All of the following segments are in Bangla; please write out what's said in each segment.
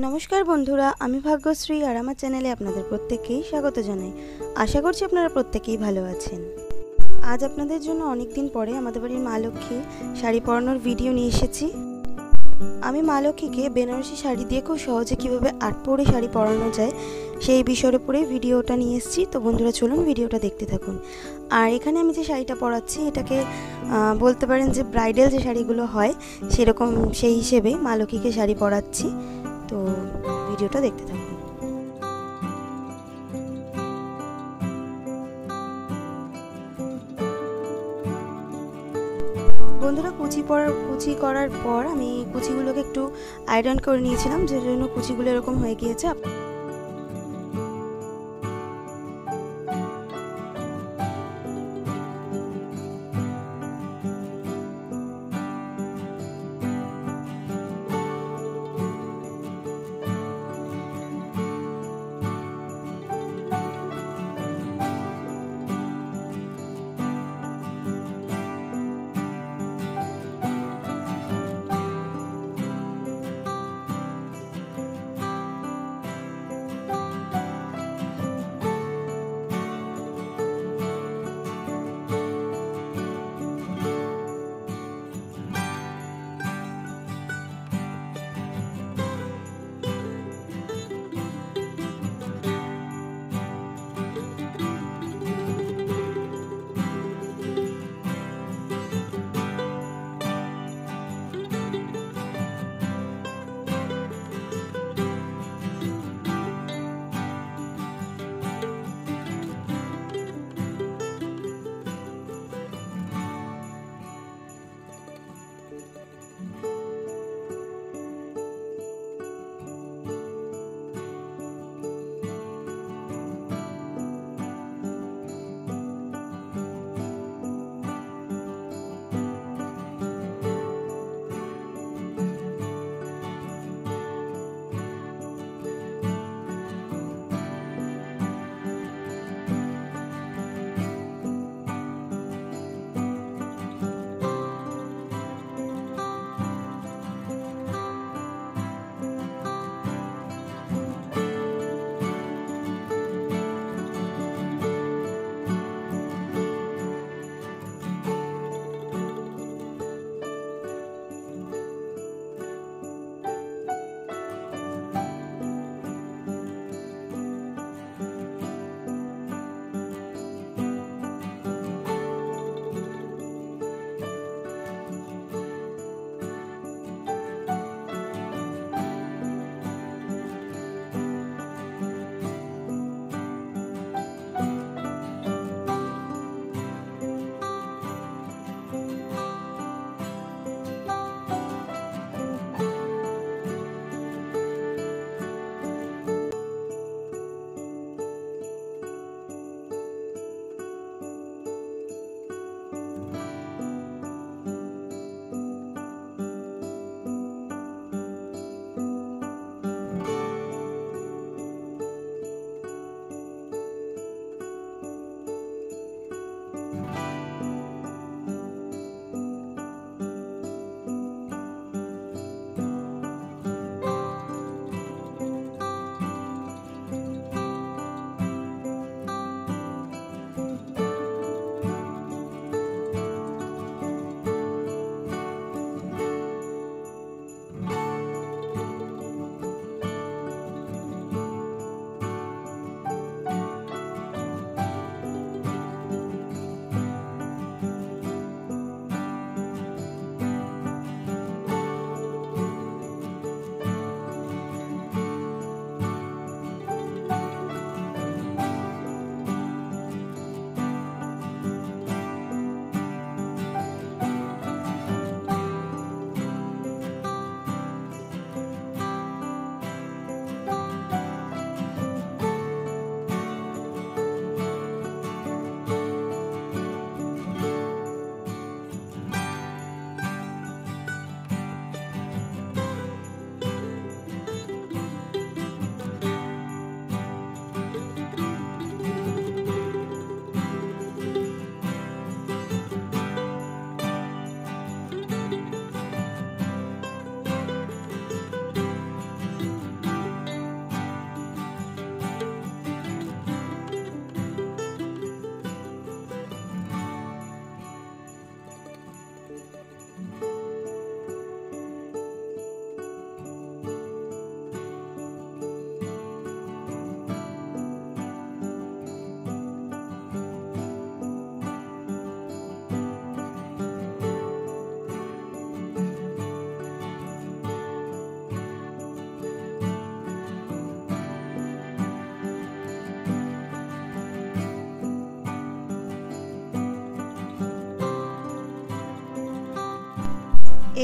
নমস্কার বন্ধুরা, আমি ভাগ্যশ্রী আর আমার চ্যানেলে আপনাদের প্রত্যেককেই স্বাগত জানাই। আশা করছি আপনারা প্রত্যেকেই ভালো আছেন। আজ আপনাদের জন্য অনেক দিন পরে আমাদের বাড়ির মা লক্ষ্মী শাড়ি পরানোর ভিডিও নিয়ে এসেছি। আমি মা লক্ষ্মীকে বেনারসি শাড়ি দিয়ে খুব সহজে কীভাবে আটপৌরে শাড়ি পরানো যায় সেই বিষয়ের উপরেই ভিডিওটা নিয়ে এসেছি। তো বন্ধুরা চলুন ভিডিওটা দেখতে থাকুন। আর এখানে আমি যে শাড়িটা পরাচ্ছি এটাকে বলতে পারেন যে ব্রাইডাল যে শাড়িগুলো হয় সেরকম সেই হিসেবেই মা লক্ষ্মীকে শাড়ি পরাচ্ছি। তো ভিডিওটা দেখতে থাকুন। বন্ধুরা কুচি করার পর আমি কুচিগুলোকে একটু আয়রন করে নিয়েছিলাম, যে জন্য কুচিগুলো এরকম হয়ে গিয়েছে।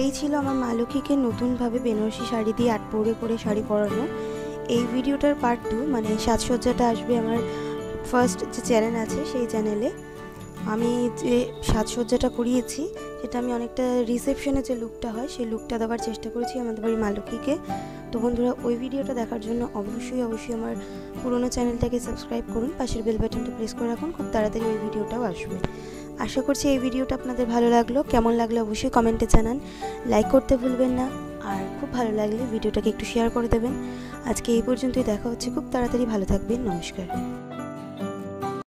এই ছিল আমার মা লক্ষ্মীকে নতুনভাবে বেনারসি শাড়ি দিয়ে আটপৌরে করে শাড়ি পরানো। এই ভিডিওটার পার্ট 2 মানে সাজসজ্জাটা আসবে আমার ফার্স্ট যে চ্যানেল আছে সেই চ্যানেলে। আমি যে সাজসজ্জাটা করিয়েছি সেটা আমি অনেকটা রিসেপশনে যে লুকটা হয় সেই লুকটা দেওয়ার চেষ্টা করেছি আমাদের বাড়ির মা লক্ষ্মীকে। তো বন্ধুরা, ওই ভিডিওটা দেখার জন্য অবশ্যই আমার পুরনো চ্যানেলটাকে সাবস্ক্রাইব করুন, পাশের বেল বাটনটা প্রেস করে রাখুন, খুব তাড়াতাড়ি ওই ভিডিওটাও আসবে। আশা করছি এই ভিডিওটা আপনাদের ভালো লাগলো। কেমন লাগলো অবশ্যই কমেন্টে জানান, লাইক করতে ভুলবেন না, আর খুব ভালো লাগলে ভিডিওটাকে একটু শেয়ার করে দেবেন। আজকে এই পর্যন্তই, দেখা হচ্ছে খুব তাড়াতাড়ি। ভালো থাকবেন, নমস্কার।